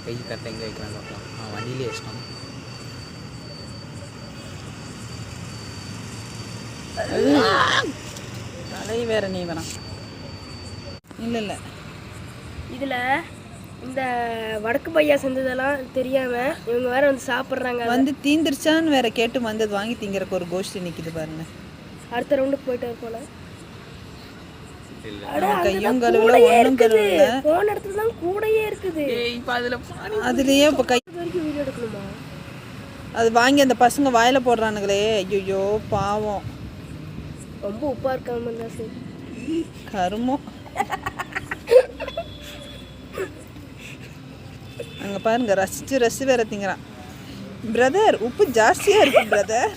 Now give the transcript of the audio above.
கை கரெக்டாக எங்கே வைக்கிறான்னு பார்க்கலாம். வண்டியிலே வச்சிட்டோம். தலை வேற நீ வேணாம். இல்லை இதில் இந்த வடக்கு பையா செஞ்சதெல்லாம் தெரியாமல் இவங்க வேற வந்து சாப்பிட்றாங்க. வந்து தீந்துருச்சான்னு வேற கேட்டு வந்தது வாங்கி திங்கிறக்கு ஒரு கோஷ்டி நிற்கிது பாருங்க. அடுத்த ரவுண்டுக்கு போயிட்டு போல. கையும் கழுவுல ஒன்றும் கழுவுல. போன இடத்துல தான் கூடையே இருக்குது. அதுலயே இப்போ கை வரைக்கும் வீடியோ எடுக்கணுமா? அது வாங்கி அந்த பசங்க வாயில போடுறானுங்களே. ஐயோ பாவம். ரொம்ப உப்பா இருக்காம இருந்தா சரி. கருமம். அங்க பாருங்க ரசிச்சு வேற திங்கிறான். பிரதர் உப்பு ஜாஸ்தியா இருக்கு பிரதர்.